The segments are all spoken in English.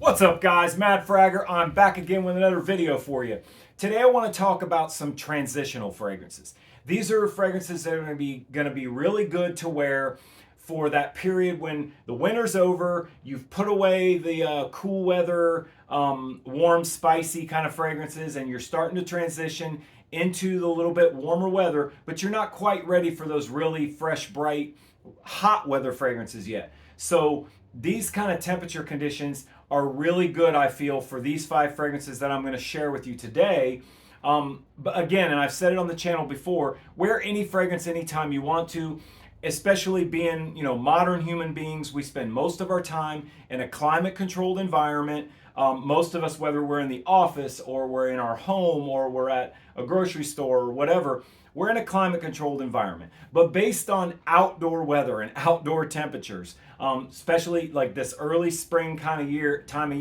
What's up, guys? Mad Fragger. I'm back again with another video for you. Today I want to talk about some transitional fragrances. These are fragrances that are going to be really good to wear for that period when the winter's over, you've put away the cool weather, warm, spicy kind of fragrances, and you're starting to transition into the little bit warmer weather, but you're not quite ready for those really fresh, bright, hot weather fragrances yet. So these kind of temperature conditions are really good, I feel, for these 5 fragrances that I'm going to share with you today. But again, and I've said it on the channel before, wear any fragrance anytime you want to, especially being, modern human beings. We spend most of our time in a climate controlled environment. Most of us, whether we're in the office or we're in our home or we're at a grocery store or whatever, we're in a climate controlled environment. But based on outdoor weather and outdoor temperatures, especially like this early spring time of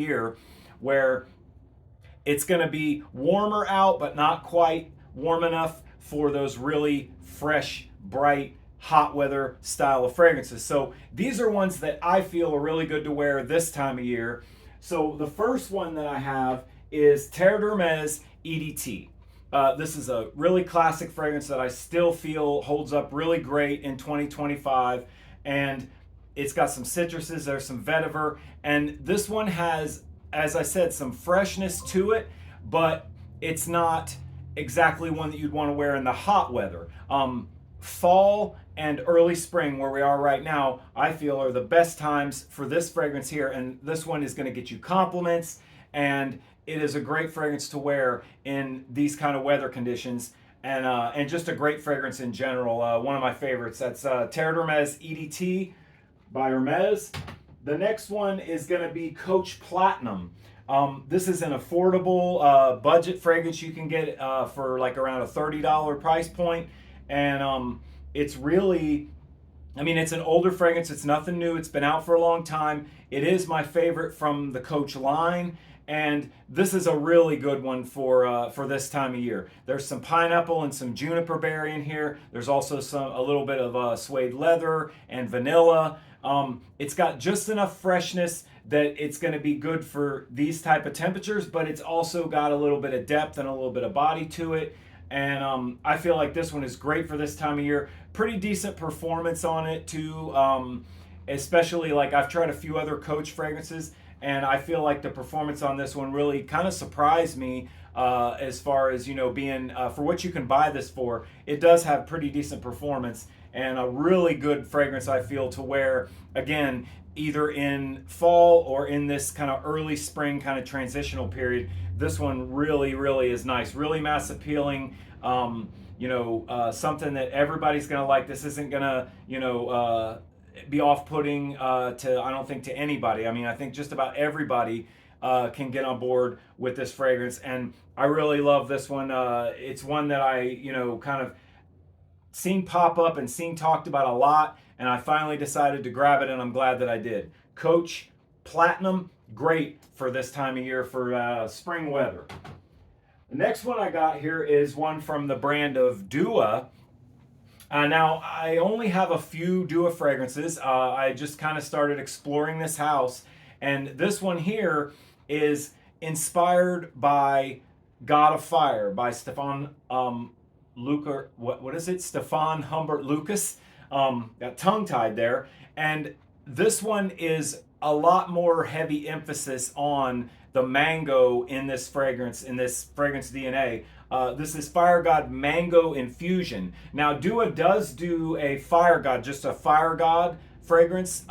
year where it's going to be warmer out, but not quite warm enough for those really fresh, bright, hot weather style of fragrances. So these are ones that I feel are really good to wear this time of year. So the first one that I have is Terre d'Hermes EDT. This is a really classic fragrance that I still feel holds up really great in 2025. And it's got some citruses, there's some vetiver. And this one has, as I said, some freshness to it, but it's not exactly one that you'd want to wear in the hot weather. Fall and early spring, where we are right now, I feel are the best times for this fragrance here. And this one is going to get you compliments, and it is a great fragrance to wear in these kind of weather conditions, and just a great fragrance in general. One of my favorites. That's Terre d'Hermes EDT by Hermes. The next one is going to be Coach Platinum. This is an affordable budget fragrance you can get for like around a $30 price point. And it's really, it's an older fragrance. It's nothing new. It's been out for a long time. It is my favorite from the Coach line. And this is a really good one for this time of year. There's some pineapple and some juniper berry in here. There's also a little bit of suede leather and vanilla. It's got just enough freshness that it's going to be good for these type of temperatures, but it's also got a little bit of depth and a little bit of body to it. And I feel like this one is great for this time of year. Pretty decent performance on it too, especially like I've tried a few other Coach fragrances, and I feel like the performance on this one really kind of surprised me as far as, being for what you can buy this for. It does have pretty decent performance and a really good fragrance, I feel, to wear, again, either in fall or in this kind of early spring kind of transitional period. This one really, really is nice. Really mass appealing. Something that everybody's going to like. This isn't going to, be off-putting I don't think, to anybody. I think just about everybody can get on board with this fragrance. And I really love this one. It's one that I, kind of seen pop up and seen talked about a lot, and I finally decided to grab it, and I'm glad that I did. Coach Platinum, great for this time of year for spring weather. The next one I got here is one from the brand of Dua. Now, I only have a few Dua fragrances. I just kind of started exploring this house, and this one here is inspired by God of Fire by Stefan Luca, what is it? Stefan Humbert Lucas. Got tongue-tied there. And this one is a lot more heavy emphasis on the mango in this fragrance DNA. This is Fire God Mango Infusion. Now, Dua does do a Fire God, just a Fire God fragrance.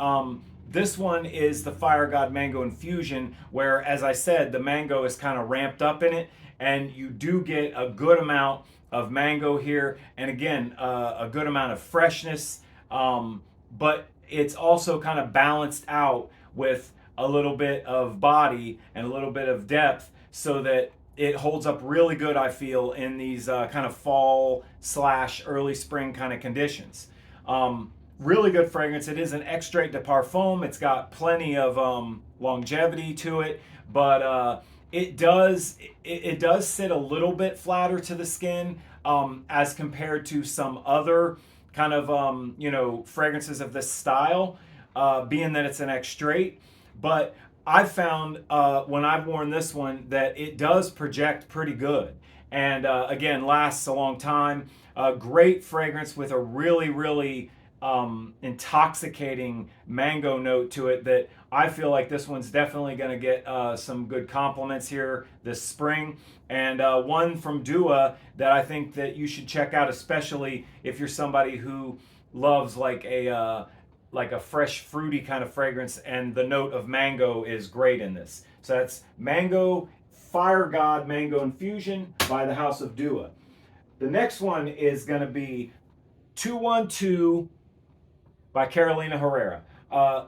This one is the Fire God Mango Infusion, where, as I said, the mango is kind of ramped up in it, and you do get a good amount of mango here, and again, a good amount of freshness, but it's also kind of balanced out with a little bit of body and a little bit of depth, so that it holds up really good, I feel, in these kind of fall / early spring kind of conditions. Really good fragrance. It is an extrait de parfum. It's got plenty of longevity to it, but it does sit a little bit flatter to the skin as compared to some other kind of fragrances of this style, being that it's an extrait. But I've found when I've worn this one that it does project pretty good. And again, lasts a long time. Great fragrance with a really, really intoxicating mango note to it that I feel like this one's definitely going to get some good compliments here this spring. And one from Dua that I think that you should check out, especially if you're somebody who loves like a fresh fruity kind of fragrance, and the note of mango is great in this. So that's Mango Fire God Mango Infusion by the House of Dua. The next one is going to be 212 by Carolina Herrera.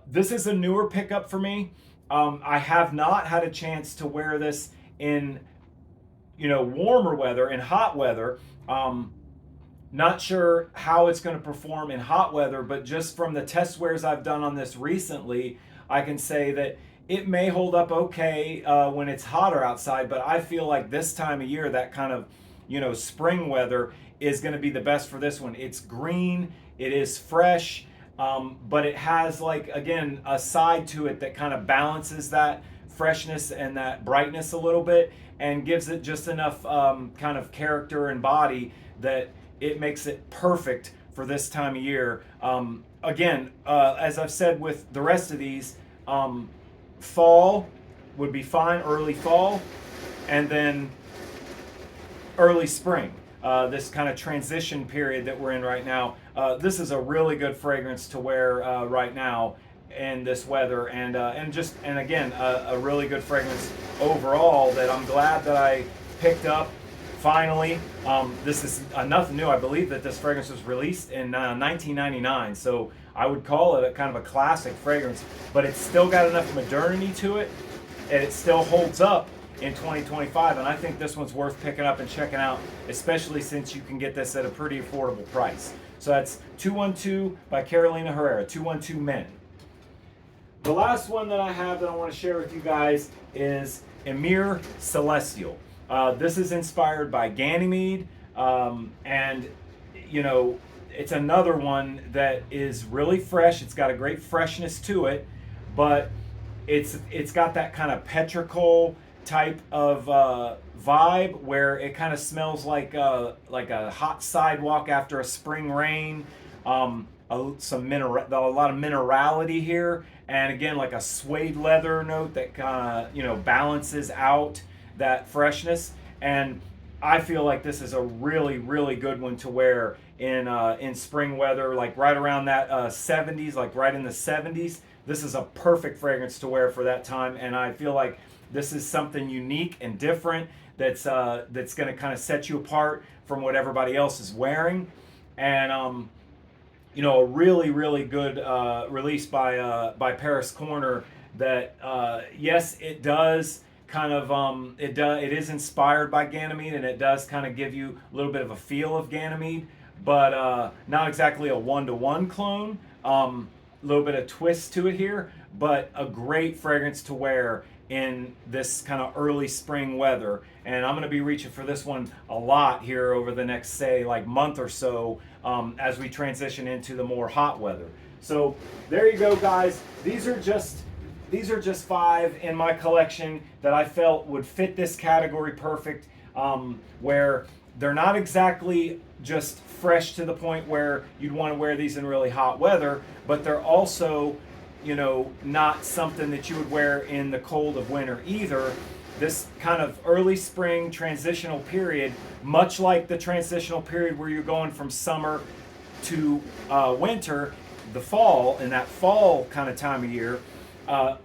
This is a newer pickup for me. I have not had a chance to wear this in warmer weather, in hot weather. Not sure how it's going to perform in hot weather, but just from the test wears I've done on this recently, I can say that it may hold up okay when it's hotter outside, but I feel like this time of year, that kind of, spring weather is going to be the best for this one. It's green, it is fresh, but it has, like, again, a side to it that kind of balances that freshness and that brightness a little bit and gives it just enough kind of character and body that it makes it perfect for this time of year. Again, as I've said with the rest of these, fall would be fine, early fall, and then early spring. This kind of transition period that we're in right now. This is a really good fragrance to wear right now in this weather, and again, a really good fragrance overall that I'm glad that I picked up. Finally, this is nothing new. I believe that this fragrance was released in 1999, so I would call it a kind of a classic fragrance, but it's still got enough modernity to it, and it still holds up in 2025, and I think this one's worth picking up and checking out, especially since you can get this at a pretty affordable price. So that's 212 by Carolina Herrera, 212 Men. The last one that I have that I want to share with you guys is Emir Celestial. This is inspired by Ganymede, and it's another one that is really fresh. It's got a great freshness to it, but it's got that kind of petrichor type of vibe where it kind of smells like a hot sidewalk after a spring rain. A lot of minerality here, and again, like a suede leather note that kind of balances out that freshness. And I feel like this is a really, really good one to wear in spring weather, like right around that 70s, like right in the 70s. This is a perfect fragrance to wear for that time, and I feel like this is something unique and different that's going to kind of set you apart from what everybody else is wearing. And a really, really good release by Paris Corner that yes, it does kind of it is inspired by Ganymede, and it does kind of give you a little bit of a feel of Ganymede, but not exactly a one-to-one clone. A little bit of twist to it here, but a great fragrance to wear in this kind of early spring weather. And I'm going to be reaching for this one a lot here over the next, say, like month or so, as we transition into the more hot weather. So there you go, guys. These are just 5 in my collection that I felt would fit this category perfect, where they're not exactly just fresh to the point where you'd want to wear these in really hot weather, but they're also not something that you would wear in the cold of winter either. This kind of early spring transitional period, much like the transitional period where you're going from summer to winter, the fall, in that fall kind of time of year,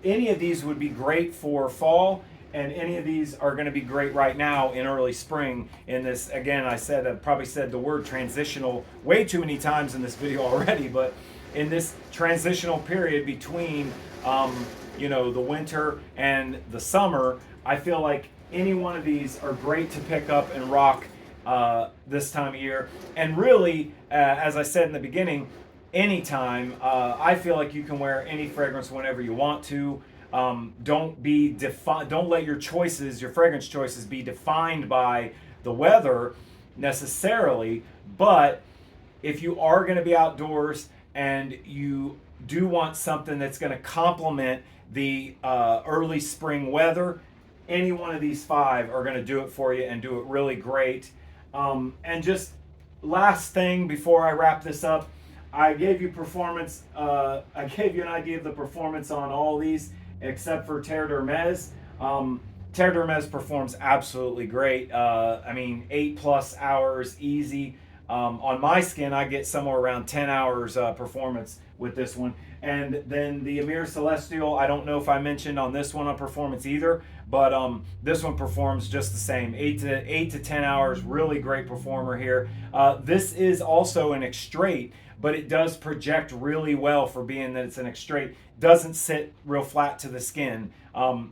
any of these would be great for fall, and any of these are going to be great right now in early spring. In this, again, I probably said the word transitional way too many times in this video already, but in this transitional period between the winter and the summer, I feel like any one of these are great to pick up and rock this time of year. And really, as I said in the beginning, anytime. I feel like you can wear any fragrance whenever you want to. Don't let your fragrance choices be defined by the weather necessarily, but if you are going to be outdoors and you do want something that's going to complement the early spring weather, any one of these 5 are going to do it for you and do it really great. And just last thing before I wrap this up, I gave you performance. I gave you an idea of the performance on all these except for Terre d'Hermes. Terre d'Hermes performs absolutely great. I mean, 8+ hours easy. On my skin, I get somewhere around 10 hours performance with this one. And then the Amir Celestial, I don't know if I mentioned on this one on performance either, but this one performs just the same, 8 to 10 hours. Really great performer here. This is also an extrait, but it does project really well for being that it's an extrait. Doesn't sit real flat to the skin.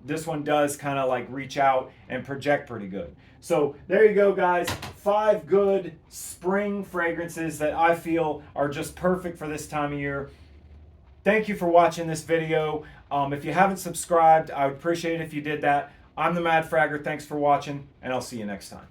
This one does kind of like reach out and project pretty good. So there you go, guys. 5 good spring fragrances that I feel are just perfect for this time of year. Thank you for watching this video. If you haven't subscribed, I would appreciate it if you did that. I'm the Mad Fragger. Thanks for watching, and I'll see you next time.